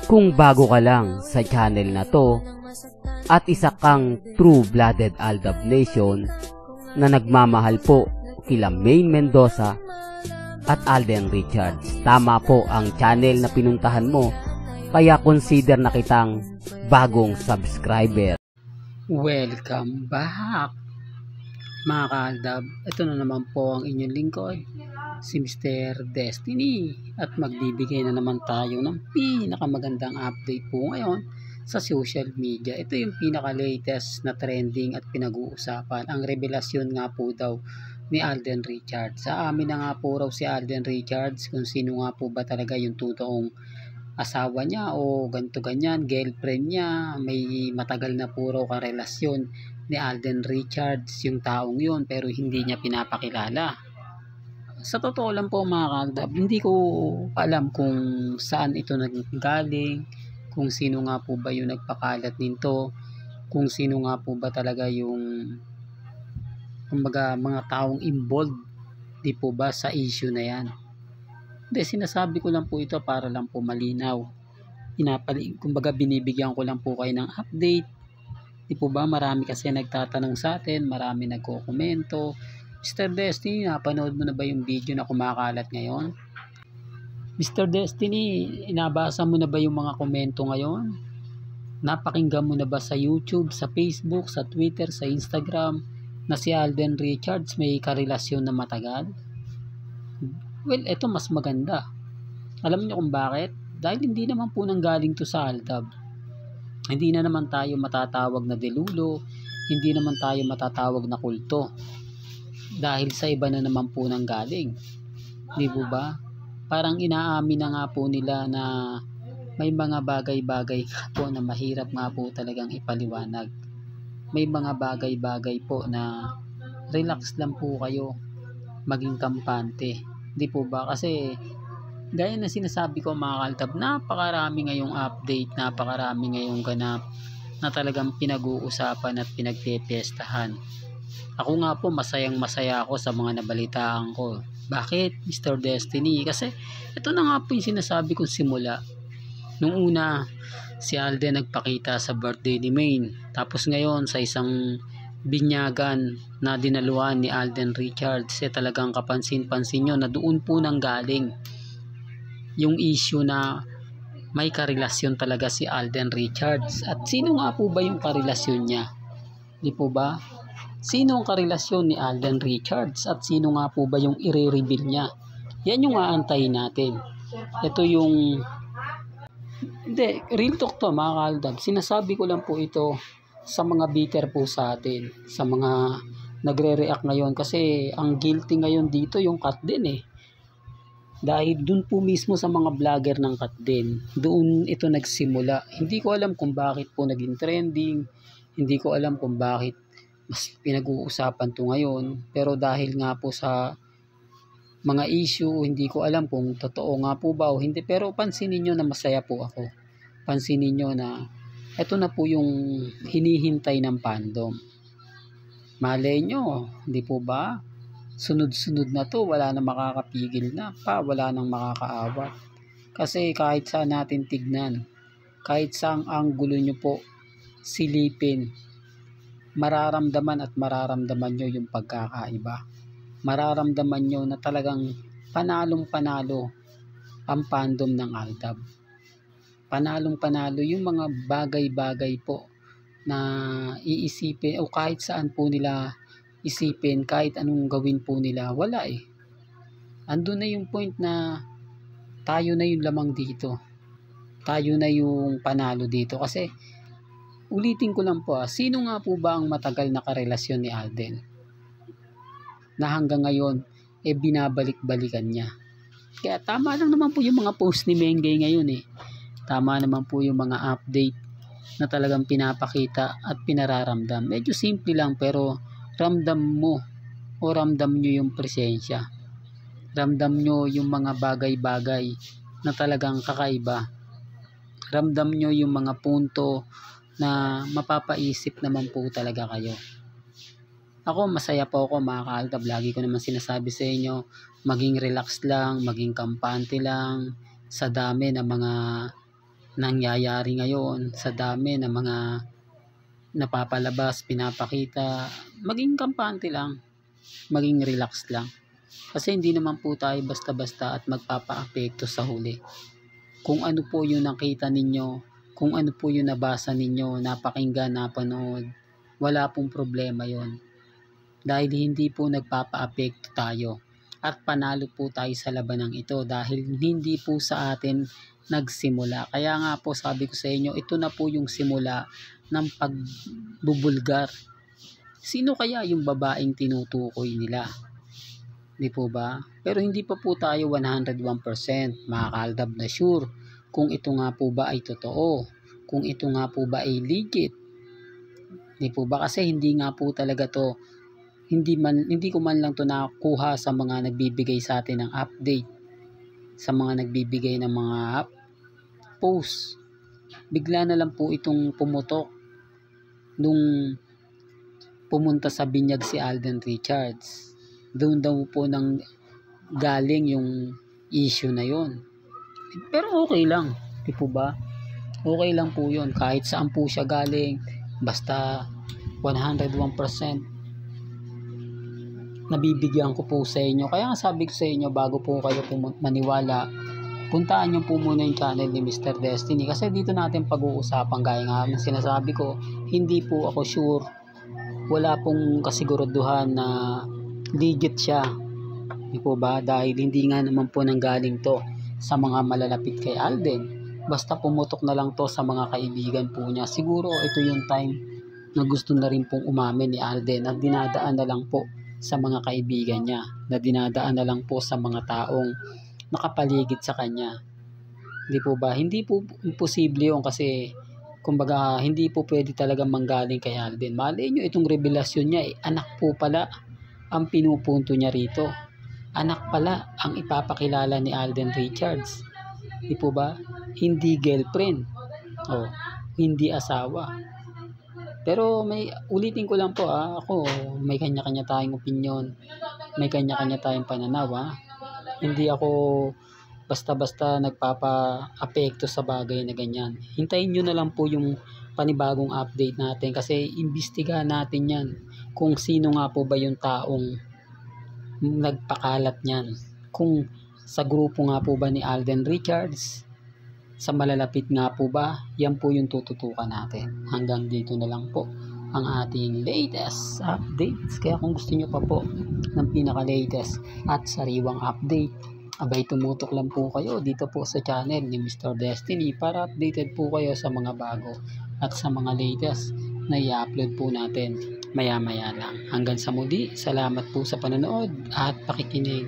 Kung bago ka lang sa channel na to at isa kang true-blooded Aldab Nation na nagmamahal po kila Maine Mendoza at Alden Richards, tama po ang channel na pinuntahan mo, kaya consider na kitang bagong subscriber. Welcome back mga ka-Aldab. Ito na naman po ang inyong lingkod, si Mr. Destiny, at magbibigay na naman tayo ng pinakamagandang update po ngayon sa social media. Ito yung pinaka-latest na trending at pinag-uusapan, ang revelasyon nga po daw ni Alden Richards. Sa amin na nga po raw si Alden Richards kung sino nga po ba talaga yung totoong asawa niya o ganto ganyan, girlfriend niya. May matagal na po raw karelasyon ni Alden Richards yung taong yun, pero hindi niya pinapakilala. Sa totoo lang po mga ka-Aldab, hindi ko alam kung saan ito nanggaling, kung sino nga po ba yung nagpakalat nito, kung sino nga po ba talaga yung kumbaga mga taong involved di po ba sa issue na yan. Hindi, sinasabi ko lang po ito para lang po malinaw. Kumbaga binibigyan ko lang po kayo ng update. Di po ba marami kasi nagtatanong sa atin, marami nagko-komento, Mr. Destiny, napanood mo na ba yung video na kumakalat ngayon? Mr. Destiny, inabasa mo na ba yung mga komento ngayon? Napakinggan mo na ba sa YouTube, sa Facebook, sa Twitter, sa Instagram na si Alden Richards may karelasyon na matagal? Well, eto mas maganda. Alam niyo kung bakit? Dahil hindi naman po nanggaling to sa Aldab. Hindi na naman tayo matatawag na delulo, hindi naman tayo matatawag na kulto. Dahil sa iba na naman po nanggaling. Di po ba? Parang inaamin na nga po nila na may mga bagay-bagay po na mahirap nga po talagang ipaliwanag. May mga bagay-bagay po na relax lang po kayo, maging kampante. Di po ba? Kasi gaya na sinasabi ko mga ka-Aldab, napakarami ngayong update, napakarami ngayong ganap na talagang pinag-uusapan at pinagpepiestahan. Ako nga po masayang-masaya ako sa mga nabalitaan ko. Bakit, Mr. Destiny? Kasi ito na nga po yung sinasabi kong simula. Nung una, si Alden nagpakita sa birthday ni Maine. Tapos ngayon sa isang binyagan na dinaluhan ni Alden Richards, talagang kapansin-pansin nyo na doon po nang galing yung issue na may karelasyon talaga si Alden Richards. At sino nga po ba yung karelasyon niya? Di po ba? Sino ang karelasyon ni Alden Richards at sino nga po ba yung i-reveal niya? Yan yung aantayin natin. Ito yung hindi, real talk to mga ka-Aldab. Sinasabi ko lang po ito sa mga bitter po sa atin, sa mga nagre-react ngayon, kasi ang guilty ngayon dito yung cut din eh. Dahil dun po mismo sa mga vlogger ng cut din, doon ito nagsimula. Hindi ko alam kung bakit po naging trending, hindi ko alam kung bakit mas pinag-uusapan to ngayon, pero dahil nga po sa mga issue, hindi ko alam kung totoo nga po ba o hindi, pero pansinin nyo na masaya po ako. Pansinin nyo na ito na po yung hinihintay ng fandom. Malay nyo, hindi po ba? Sunod-sunod na to, wala nang makakapigil na pa, wala nang makakaawat. Kasi kahit saan natin tignan, kahit saang anggulo nyo po silipin, mararamdaman at mararamdaman nyo yung pagkakaiba. Mararamdaman nyo na talagang panalong-panalo ang fandom ng Aldab. Panalong-panalo yung mga bagay-bagay po na iisipin o kahit saan po nila isipin, kahit anong gawin po nila, wala eh. Andun na yung point na tayo na yung lamang dito. Tayo na yung panalo dito. Kasi ulitin ko lang po, sino nga po ba ang matagal na karelasyon ni Alden na hanggang ngayon binabalik-balikan niya? Kaya tama lang naman po yung mga post ni Mengay ngayon eh. Tama naman po yung mga update na talagang pinapakita at pinararamdam. Medyo simple lang pero ramdam mo o ramdam nyo yung presensya. Ramdam nyo yung mga bagay-bagay na talagang kakaiba. Ramdam nyo yung mga punto na mapapaisip naman po talaga kayo. Ako masaya po ako mga ka-Aldab. Lagi ko naman sinasabi sa inyo, maging relax lang, maging kampante lang sa dami ng mga nangyayari ngayon sa dami ng mga napapalabas, pinapakita, maging kampante lang, maging relax lang. Kasi hindi naman po tayo basta-basta at magpapaapekto sa huli. Kung ano po yung nakita ninyo, kung ano po yung nabasa ninyo, napakinggan, napanood, wala pong problema yon. Dahil hindi po nagpapaapekto tayo. At panalo po tayo sa labanang ito dahil hindi po sa atin nagsimula. Kaya nga po sabi ko sa inyo, ito na po yung simula ng pagbubulgar. Sino kaya yung babaeng tinutukoy nila? Di po ba? Pero hindi pa po tayo 101% mga kaaldab na sure kung ito nga po ba ay totoo, kung ito nga po ba ay legit. Di po ba? Kasi hindi nga po talaga to, hindi ko man lang to nakuha sa mga nagbibigay sa atin ng update, sa mga nagbibigay ng mga post. Bigla na lang po itong pumutok nung pumunta sa binyag si Alden Richards. Doon daw po nang galing yung issue na yon. Pero okay lang, di po ba? Okay lang po yun, kahit saan po siya galing, basta 101% nabibigyan ko po sa inyo. Kaya nga sabi ko sa inyo, bago po kayo maniwala, puntaan nyo po muna yung channel ni Mr. Destiny kasi dito natin pag-uusapan, gaya nga ng sinasabi ko, hindi po ako sure, wala pong kasiguraduhan na legit siya, di po ba? Dahil hindi nga naman po nanggaling to sa mga malalapit kay Alden, basta pumutok na lang to sa mga kaibigan po niya. Siguro ito yung time na gusto na rin pong umamin ni Alden at dinadaan na lang po sa mga kaibigan niya, na dinadaan na lang po sa mga taong nakapaligid sa kanya. Di po ba? Hindi po imposible yun kasi kumbaga hindi po pwede talaga manggaling kay Alden. Malay nyo itong revelasyon niya, anak po pala ang pinupunto niya rito. Anak pala ang ipapakilala ni Alden Richards. Di po ba? Hindi girlfriend. O, hindi asawa. Pero may ulitin ko lang po, ako may kanya-kanya tayong opinion. May kanya-kanya tayong pananaw. Hindi ako basta-basta nagpapa-apekto sa bagay na ganyan. Hintayin nyo na lang po yung panibagong update natin kasi imbestigahan natin yan kung sino nga po ba yung taong nagpakalat niyan. Kung sa grupo nga po ba ni Alden Richards, sa malalapit nga po ba, yan po yung tututukan natin. Hanggang dito na lang po ang ating latest updates. Kaya kung gusto nyo pa po ng pinaka-latest at sariwang update, abay tumutok lang po kayo dito po sa channel ni Mr. Destiny para updated po kayo sa mga bago at sa mga latest na i-upload po natin maya-maya lang. Hanggang sa muli, salamat po sa panonood at pakikinig.